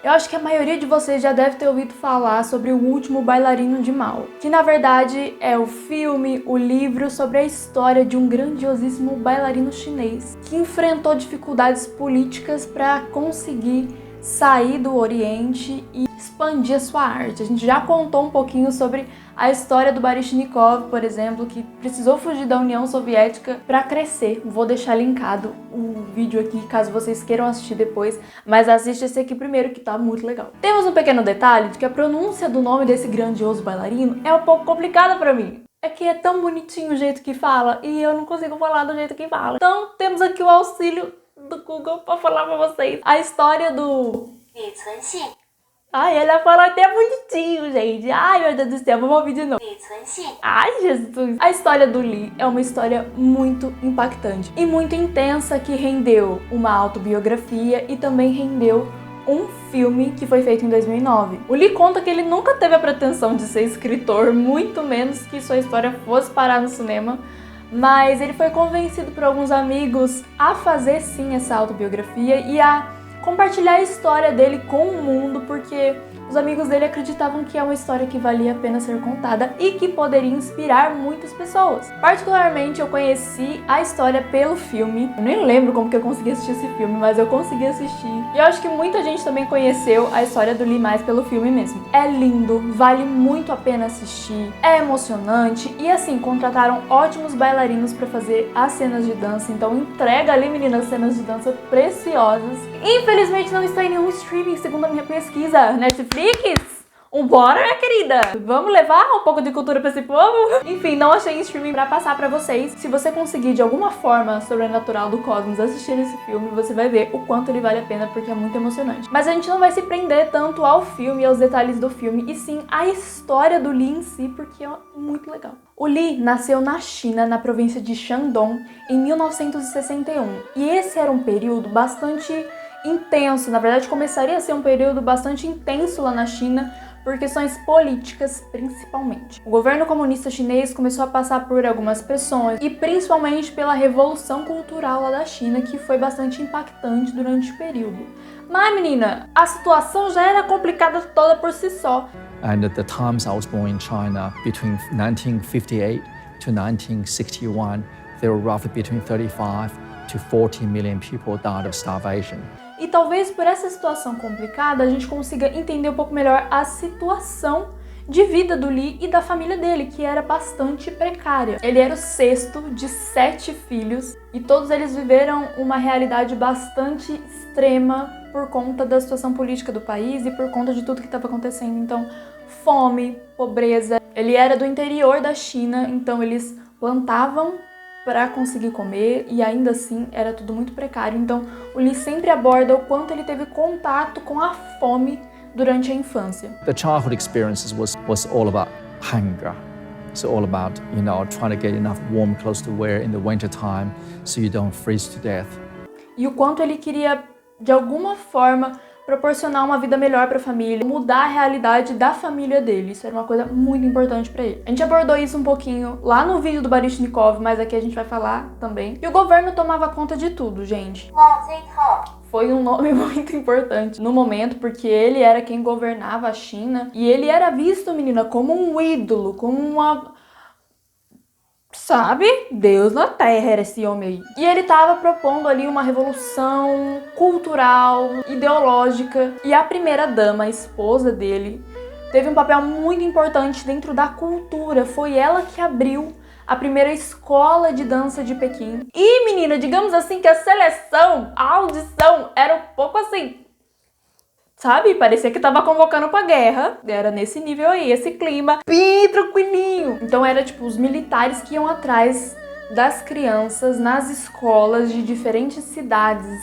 Eu acho que a maioria de vocês já deve ter ouvido falar sobre O Último Bailarino de Mao, que na verdade é o filme, o livro sobre a história de um grandiosíssimo bailarino chinês que enfrentou dificuldades políticas para conseguir sair do Oriente e expandir a sua arte. A gente já contou um pouquinho sobre a história do Baryshnikov, por exemplo, que precisou fugir da União Soviética para crescer. Vou deixar linkado o vídeo aqui, caso vocês queiram assistir depois, mas assiste esse aqui primeiro que tá muito legal. Temos um pequeno detalhe de que a pronúncia do nome desse grandioso bailarino é um pouco complicada para mim. É que é tão bonitinho o jeito que fala e eu não consigo falar do jeito que fala. Então temos aqui o auxílio do Google para falar para vocês a história do Li Cunxin. Ai, ela fala até bonitinho, gente. Ai, meu Deus do céu, vamos ouvir de novo. Li Cunxin. Ai, Jesus. A história do Li é uma história muito impactante e muito intensa que rendeu uma autobiografia e também rendeu um filme que foi feito em 2009. O Li conta que ele nunca teve a pretensão de ser escritor, muito menos que sua história fosse parar no cinema, mas ele foi convencido por alguns amigos a fazer sim essa autobiografia e a compartilhar a história dele com o mundo, porque os amigos dele acreditavam que é uma história que valia a pena ser contada e que poderia inspirar muitas pessoas. Particularmente eu conheci a história pelo filme. Eu nem lembro como que eu consegui assistir esse filme, mas eu consegui assistir. E eu acho que muita gente também conheceu a história do Li mais pelo filme mesmo. É lindo, vale muito a pena assistir, é emocionante e assim, contrataram ótimos bailarinos para fazer as cenas de dança, então entrega ali, meninas, cenas de dança preciosas. Infelizmente não está em nenhum streaming, segundo a minha pesquisa. Netflix? Bora, minha querida! Vamos levar um pouco de cultura pra esse povo? Enfim, não achei em streaming pra passar pra vocês. Se você conseguir, de alguma forma sobrenatural do cosmos, assistir esse filme, você vai ver o quanto ele vale a pena, porque é muito emocionante. Mas a gente não vai se prender tanto ao filme e aos detalhes do filme, e sim à história do Li em si, porque é muito legal. O Li nasceu na China, na província de Shandong, em 1961. E esse era um período bastante intenso, na verdade começaria a ser um período bastante intenso lá na China, por questões políticas principalmente. O governo comunista chinês começou a passar por algumas pressões e principalmente pela revolução cultural lá da China, que foi bastante impactante durante o período. Mas menina, a situação já era complicada toda por si só. And at the times I was born in China, between 1958 to 1961, there were roughly between 35 to 40 million people died of starvation. E talvez por essa situação complicada a gente consiga entender um pouco melhor a situação de vida do Li e da família dele, que era bastante precária. Ele era o sexto de 7 filhos e todos eles viveram uma realidade bastante extrema por conta da situação política do país e por conta de tudo que estava acontecendo. Então, fome, pobreza. Ele era do interior da China, então eles plantavam para conseguir comer e ainda assim era tudo muito precário. Então o Li sempre aborda o quanto ele teve contato com a fome durante a infância. The childhood experiences was all about hunger. It's all about, trying to get enough warm clothes to wear in the winter time so you don't freeze to death. E o quanto ele queria de alguma forma proporcionar uma vida melhor para a família, mudar a realidade da família dele. Isso era uma coisa muito importante para ele. A gente abordou isso um pouquinho lá no vídeo do Baryshnikov, mas aqui a gente vai falar também. E o governo tomava conta de tudo, gente. Foi um nome muito importante no momento, porque ele era quem governava a China e ele era visto, menina, como um ídolo, como uma... Sabe? Deus na terra era esse homem aí. E ele estava propondo ali uma revolução cultural, ideológica. E a primeira dama, a esposa dele, teve um papel muito importante dentro da cultura. Foi ela que abriu a primeira escola de dança de Pequim. E, menina, digamos assim que a seleção, a audição era um pouco assim... Sabe? Parecia que tava convocando pra guerra. Era nesse nível aí, esse clima bem tranquilinho. Então era tipo os militares que iam atrás das crianças nas escolas de diferentes cidades,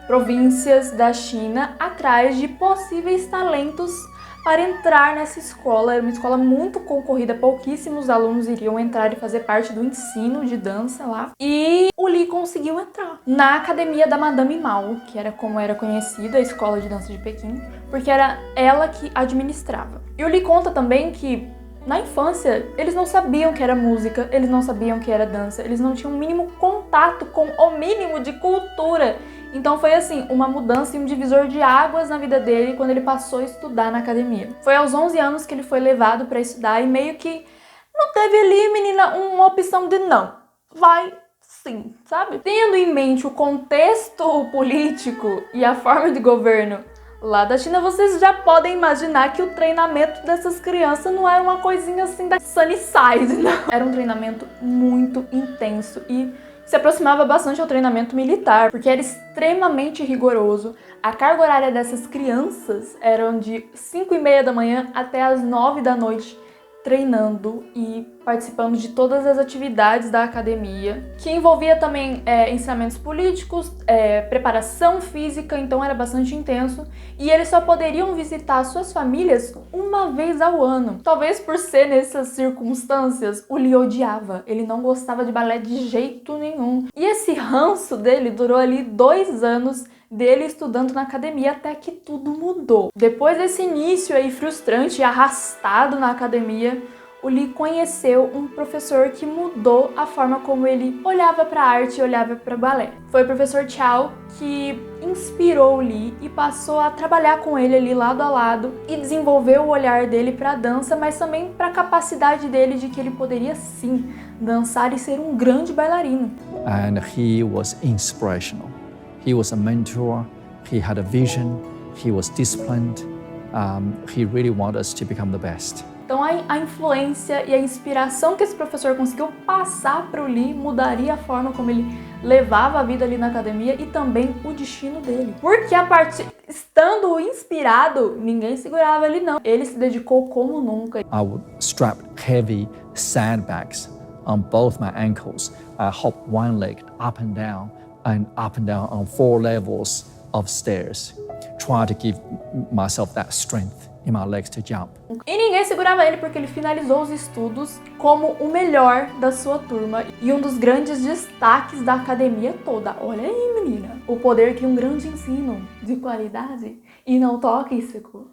províncias da China, atrás de possíveis talentos para entrar nessa escola. Era uma escola muito concorrida, pouquíssimos alunos iriam entrar e fazer parte do ensino de dança lá. E o Li conseguiu entrar na academia da Madame Mao, que era como era conhecida a escola de dança de Pequim, porque era ela que administrava. E o Li conta também que na infância eles não sabiam que era música, eles não sabiam que era dança, eles não tinham o mínimo contato com o mínimo de cultura Então foi assim, uma mudança e um divisor de águas na vida dele quando ele passou a estudar na academia. Foi aos 11 anos que ele foi levado para estudar e meio que não teve ali, menina, uma opção de não. Vai sim, sabe? Tendo em mente o contexto político e a forma de governo lá da China, vocês já podem imaginar que o treinamento dessas crianças não era uma coisinha assim da Sunnyside, não. Era um treinamento muito intenso e se aproximava bastante ao treinamento militar, porque era extremamente rigoroso. A carga horária dessas crianças era de 5h30 da manhã até as 9 da noite, treinando e participando de todas as atividades da academia, que envolvia também ensinamentos políticos, preparação física, então era bastante intenso, e eles só poderiam visitar suas famílias uma vez ao ano. Talvez por ser nessas circunstâncias, o Lee odiava, ele não gostava de balé de jeito nenhum. E esse ranço dele durou ali 2 anos, dele estudando na academia, até que tudo mudou. Depois desse início aí frustrante e arrastado na academia, o Lee conheceu um professor que mudou a forma como ele olhava para a arte e olhava para o balé. Foi o professor Chow que inspirou o Lee e passou a trabalhar com ele ali lado a lado e desenvolveu o olhar dele para a dança, mas também para a capacidade dele de que ele poderia sim dançar e ser um grande bailarino. And he was inspirational. He was a mentor, he had a vision, he was disciplined, he really wanted us to become the best. Então a influência e a inspiração que esse professor conseguiu passar para o Lee mudaria a forma como ele levava a vida ali na academia e também o destino dele. Porque estando inspirado, ninguém segurava ele não. Ele se dedicou como nunca. I would strap heavy sandbags on both my ankles. I hop one leg up and down on 4 levels of stairs, trying to give myself that strength in my legs to jump. E ninguém segurava ele porque ele finalizou os estudos como o melhor da sua turma e um dos grandes destaques da academia toda. Olha aí, menina, o poder que um grande ensino de qualidade e não tóxico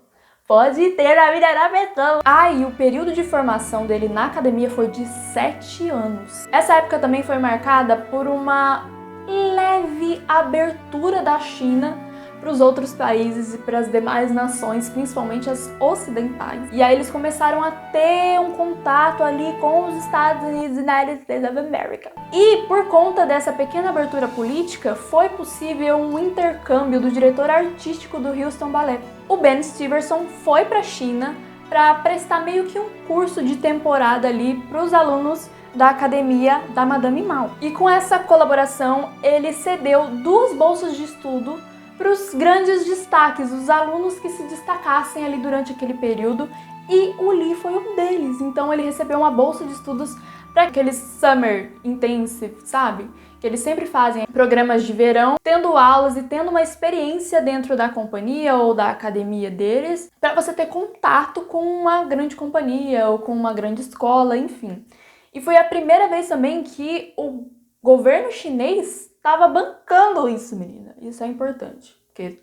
pode ter na vida da pessoa. E o período de formação dele na academia foi de 7 anos. Essa época também foi marcada por uma leve abertura da China para os outros países e para as demais nações, principalmente as ocidentais. E aí eles começaram a ter um contato ali com os Estados Unidos, United States of America. E por conta dessa pequena abertura política, foi possível um intercâmbio do diretor artístico do Houston Ballet. O Ben Stevenson foi para a China para prestar meio que um curso de temporada ali para os alunos da academia da Madame Mao. E com essa colaboração, ele cedeu 2 bolsas de estudo para os grandes destaques, os alunos que se destacassem ali durante aquele período, e o Lee foi um deles. Então ele recebeu uma bolsa de estudos para aqueles Summer Intensive, sabe? Que eles sempre fazem programas de verão, tendo aulas e tendo uma experiência dentro da companhia ou da academia deles, para você ter contato com uma grande companhia ou com uma grande escola, enfim. E foi a primeira vez também que o governo chinês estava bancando isso, menina. Isso é importante, porque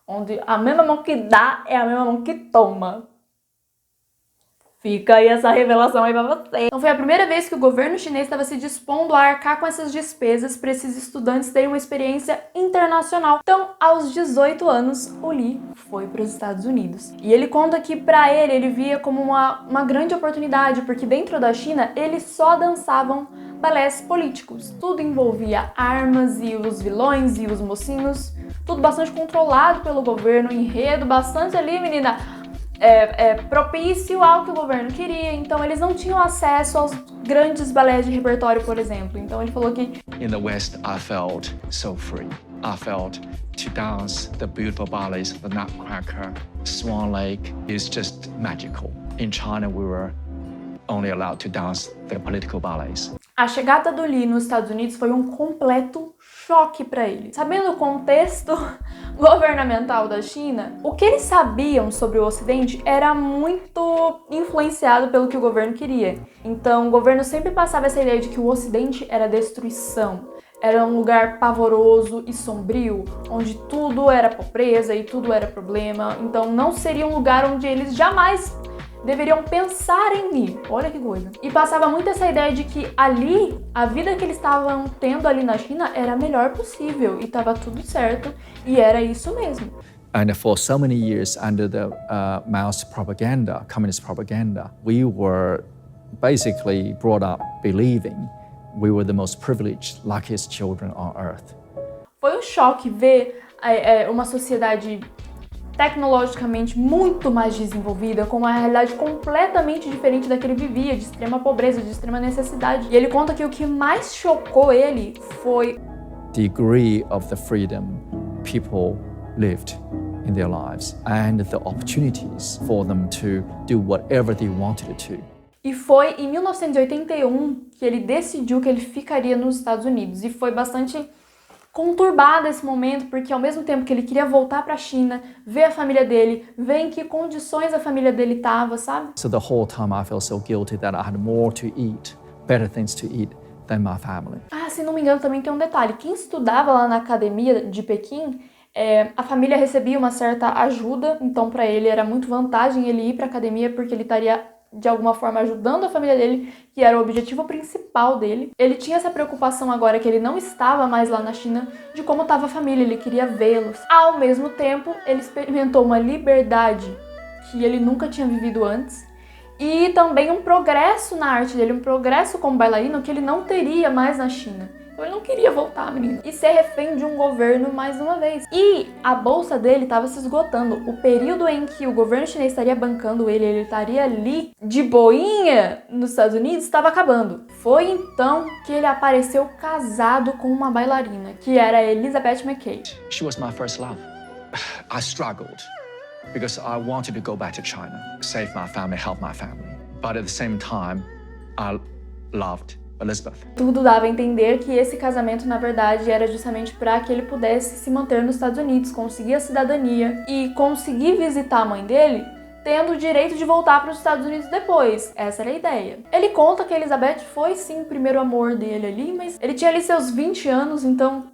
onde a mesma mão que dá é a mesma mão que toma. Fica aí essa revelação aí pra você. Então foi a primeira vez que o governo chinês estava se dispondo a arcar com essas despesas para esses estudantes terem uma experiência internacional. Então, aos 18 anos, o Lee foi para os Estados Unidos. E ele conta que para ele via como uma grande oportunidade, porque dentro da China, eles só dançavam balés políticos. Tudo envolvia armas e os vilões e os mocinhos, tudo bastante controlado pelo governo, enredo bastante ali, menina, propício ao que o governo queria. Então eles não tinham acesso aos grandes balés de repertório, por exemplo. Então ele falou que In the West, I felt so free. I felt to dance the beautiful ballets, the Nutcracker, Swan Lake is just magical. In China, we were only allowed to dance the political ballets. A chegada do Lee nos Estados Unidos foi um completo choque para ele. Sabendo o contexto governamental da China, o que eles sabiam sobre o Ocidente era muito influenciado pelo que o governo queria. Então, o governo sempre passava essa ideia de que o Ocidente era destruição, era um lugar pavoroso e sombrio, onde tudo era pobreza e tudo era problema. Então, não seria um lugar onde eles jamais deveriam pensar em mim. Olha que coisa. E passava muito essa ideia de que ali, a vida que eles estavam tendo ali na China era a melhor possível e estava tudo certo e era isso mesmo. And for so many years under the Mao's propaganda, communist propaganda, we were basically brought up believing we were the most privileged, luckiest children on earth. Foi um choque ver uma sociedade tecnologicamente muito mais desenvolvida, com uma realidade completamente diferente da que ele vivia, de extrema pobreza, de extrema necessidade. E ele conta que o que mais chocou ele foi the degree of the freedom people lived in their lives and the opportunities for them to do whatever they wanted to. E foi em 1981 que ele decidiu que ele ficaria nos Estados Unidos. E foi bastante conturbado esse momento, porque ao mesmo tempo que ele queria voltar para a China, ver a família dele, ver em que condições a família dele estava, sabe? So the whole time I felt so guilty that I had more to eat, better things to eat than my family. Se não me engano, também tem um detalhe. Quem estudava lá na academia de Pequim, a família recebia uma certa ajuda, então para ele era muito vantagem ele ir para a academia, porque ele estaria de alguma forma ajudando a família dele, que era o objetivo principal dele. Ele tinha essa preocupação agora que ele não estava mais lá na China, de como estava a família, ele queria vê-los. Ao mesmo tempo, ele experimentou uma liberdade que ele nunca tinha vivido antes, e também um progresso na arte dele, um progresso como bailarino que ele não teria mais na China. Então ele não queria voltar, menino, e ser refém de um governo mais uma vez. E a bolsa dele estava se esgotando. O período em que o governo chinês estaria bancando ele estaria ali de boinha nos Estados Unidos, estava acabando. Foi então que ele apareceu casado com uma bailarina, que era a Elizabeth McKay. She was my first love. I struggled because I wanted to go back to China, save my family, help my family. But at the same time, I loved Elizabeth. Tudo dava a entender que esse casamento, na verdade, era justamente para que ele pudesse se manter nos Estados Unidos, conseguir a cidadania e conseguir visitar a mãe dele, tendo o direito de voltar para os Estados Unidos depois. Essa era a ideia. Ele conta que a Elizabeth foi sim o primeiro amor dele ali, mas ele tinha ali seus 20 anos, então...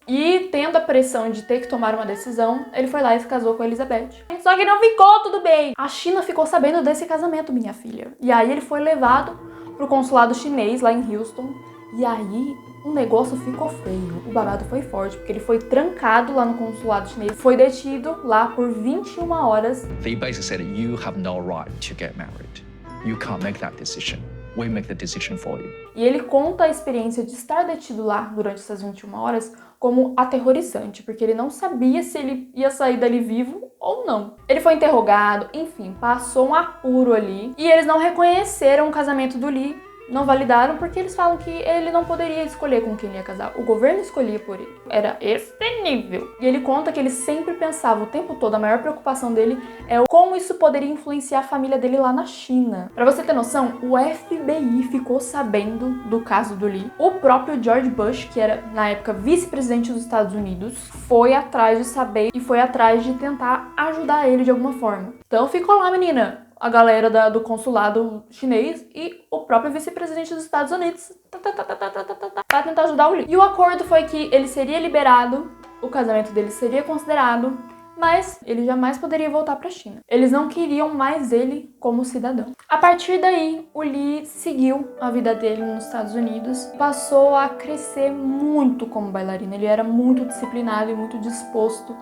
E tendo a pressão de ter que tomar uma decisão, ele foi lá e se casou com a Elizabeth. Só que não ficou tudo bem. A China ficou sabendo desse casamento, minha filha. E aí ele foi levado pro consulado chinês lá em Houston, e aí o negócio ficou feio. O babado foi forte, porque ele foi trancado lá no consulado chinês, foi detido lá por 21 horas. They basically said, you have no right to get married. You can't make that decision. We make the decision for you. E ele conta a experiência de estar detido lá durante essas 21 horas como aterrorizante, porque ele não sabia se ele ia sair dali vivo ou não. Ele foi interrogado, enfim, passou um apuro ali. E eles não reconheceram o casamento do Lee, não validaram, porque eles falam que ele não poderia escolher com quem ele ia casar. O governo escolhia por ele. Era esse nível. E ele conta que ele sempre pensava o tempo todo, a maior preocupação dele é como isso poderia influenciar a família dele lá na China. Pra você ter noção, o FBI ficou sabendo do caso do Lee. O próprio George Bush, que era na época vice-presidente dos Estados Unidos, foi atrás de saber e foi atrás de tentar ajudar ele de alguma forma. Então ficou lá, menina, a galera do consulado chinês e o próprio vice-presidente dos Estados Unidos para tentar ajudar o Lee. E o acordo foi que ele seria liberado, o casamento dele seria considerado, mas ele jamais poderia voltar para a China. Eles não queriam mais ele como cidadão. A partir daí, o Lee seguiu a vida dele nos Estados Unidos, passou a crescer muito como bailarino. Ele era muito disciplinado e muito disposto,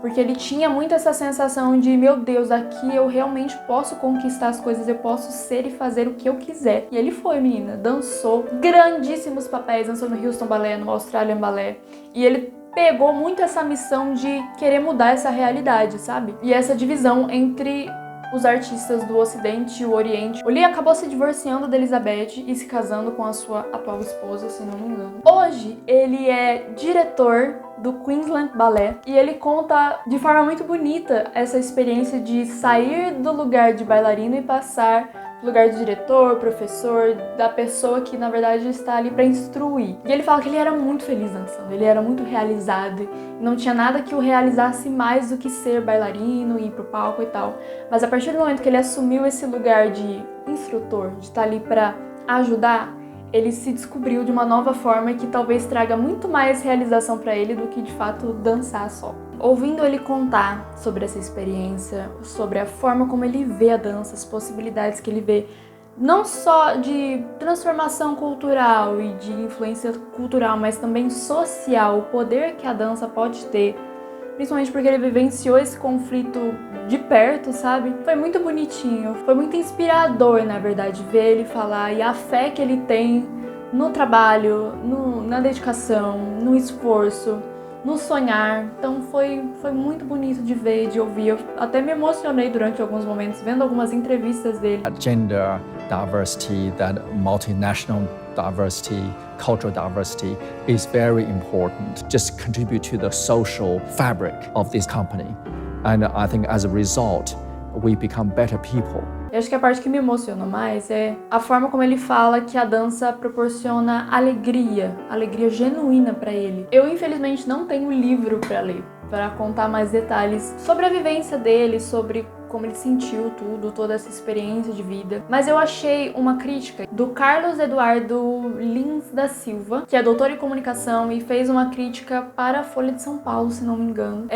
porque ele tinha muito essa sensação de, meu Deus, aqui eu realmente posso conquistar as coisas, eu posso ser e fazer o que eu quiser. E ele foi, menina, dançou grandíssimos papéis, dançou no Houston Ballet, no Australian Ballet, e ele pegou muito essa missão de querer mudar essa realidade, sabe? E essa divisão entre os artistas do Ocidente e o Oriente. O Lee acabou se divorciando da Elizabeth e se casando com a sua atual esposa, se não me engano. Hoje, ele é diretor do Queensland Ballet e ele conta de forma muito bonita essa experiência de sair do lugar de bailarino e passar pro lugar de diretor, professor, da pessoa que na verdade está ali para instruir. E ele fala que ele era muito feliz dançando, ele era muito realizado, não tinha nada que o realizasse mais do que ser bailarino, ir pro palco e tal. Mas a partir do momento que ele assumiu esse lugar de instrutor, de estar ali para ajudar, ele se descobriu de uma nova forma que talvez traga muito mais realização para ele do que de fato dançar só. Ouvindo ele contar sobre essa experiência, sobre a forma como ele vê a dança, as possibilidades que ele vê, não só de transformação cultural e de influência cultural, mas também social, o poder que a dança pode ter, principalmente porque ele vivenciou esse conflito de perto, sabe? Foi muito bonitinho, foi muito inspirador, na verdade, ver ele falar e a fé que ele tem no trabalho, na dedicação, no esforço, no sonhar. Então foi muito bonito de ver, de ouvir. Eu até me emocionei durante alguns momentos vendo algumas entrevistas dele. Gender diversity, that multinational diversity, cultural diversity is very important. Just contribute to the social fabric of this company. And I think as a result, we become better people. Eu acho que a parte que me emociona mais é a forma como ele fala que a dança proporciona alegria genuína para ele. Eu, infelizmente, não tenho livro para ler, para contar mais detalhes sobre a vivência dele, sobre como ele sentiu tudo, toda essa experiência de vida. Mas eu achei uma crítica do Carlos Eduardo Lins da Silva, que é doutor em comunicação e fez uma crítica para a Folha de São Paulo, se não me engano,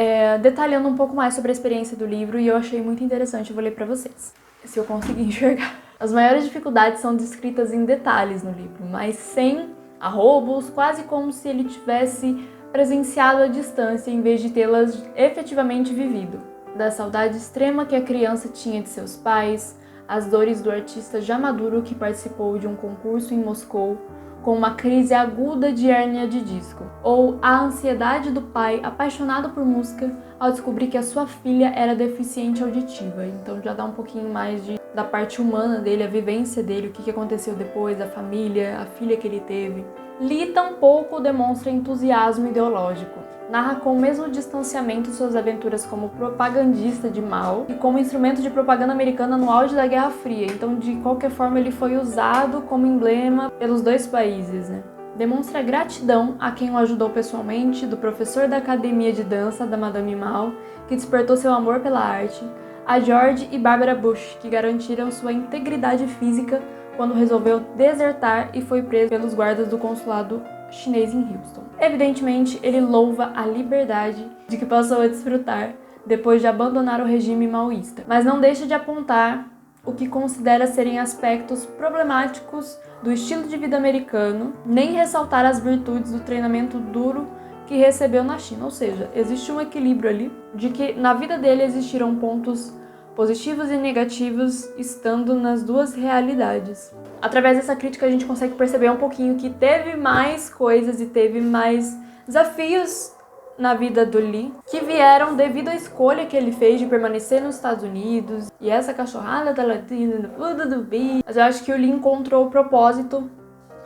detalhando um pouco mais sobre a experiência do livro, e eu achei muito interessante. Eu vou ler para vocês, se eu conseguir enxergar. As maiores dificuldades são descritas em detalhes no livro, mas sem arrobos, quase como se ele tivesse presenciado à distância em vez de tê-las efetivamente vivido. Da saudade extrema que a criança tinha de seus pais, as dores do artista já maduro que participou de um concurso em Moscou com uma crise aguda de hérnia de disco, ou a ansiedade do pai apaixonado por música ao descobrir que a sua filha era deficiente auditiva. Então já dá um pouquinho mais da parte humana dele, a vivência dele, o que aconteceu depois, a família, a filha que ele teve. Lee tampouco demonstra entusiasmo ideológico. Narra com o mesmo distanciamento suas aventuras como propagandista de Mao e como instrumento de propaganda americana no auge da Guerra Fria. Então, de qualquer forma, ele foi usado como emblema pelos dois países, né? Demonstra gratidão a quem o ajudou pessoalmente, do professor da academia de dança da Madame Mao, que despertou seu amor pela arte, a George e Barbara Bush, que garantiram sua integridade física quando resolveu desertar e foi preso pelos guardas do consulado chinês em Houston. Evidentemente, ele louva a liberdade de que passou a desfrutar depois de abandonar o regime maoísta, mas não deixa de apontar o que considera serem aspectos problemáticos do estilo de vida americano, nem ressaltar as virtudes do treinamento duro que recebeu na China. Ou seja, existe um equilíbrio ali de que na vida dele existiram pontos positivos e negativos estando nas duas realidades. Através dessa crítica a gente consegue perceber um pouquinho que teve mais coisas e teve mais desafios na vida do Lee que vieram devido à escolha que ele fez de permanecer nos Estados Unidos e essa cachorrada da latina, tudo do bi. Mas eu acho que o Lee encontrou o propósito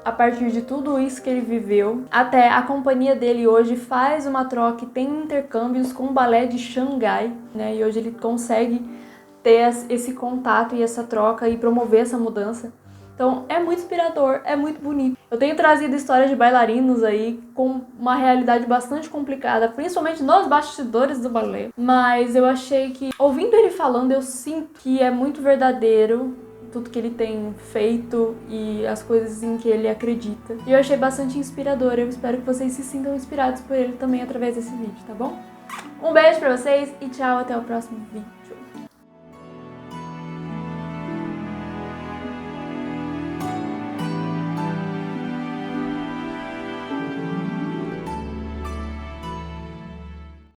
a partir de tudo isso que ele viveu. Até a companhia dele hoje faz uma troca e tem intercâmbios com o balé de Xangai, né? E hoje ele consegue ter esse contato e essa troca e promover essa mudança. Então é muito inspirador, é muito bonito. Eu tenho trazido histórias de bailarinos aí com uma realidade bastante complicada, principalmente nos bastidores do balé. Mas eu achei que, ouvindo ele falando, eu sinto que é muito verdadeiro tudo que ele tem feito e as coisas em que ele acredita. E eu achei bastante inspirador. Eu espero que vocês se sintam inspirados por ele também através desse vídeo, tá bom? Um beijo pra vocês e tchau, até o próximo vídeo.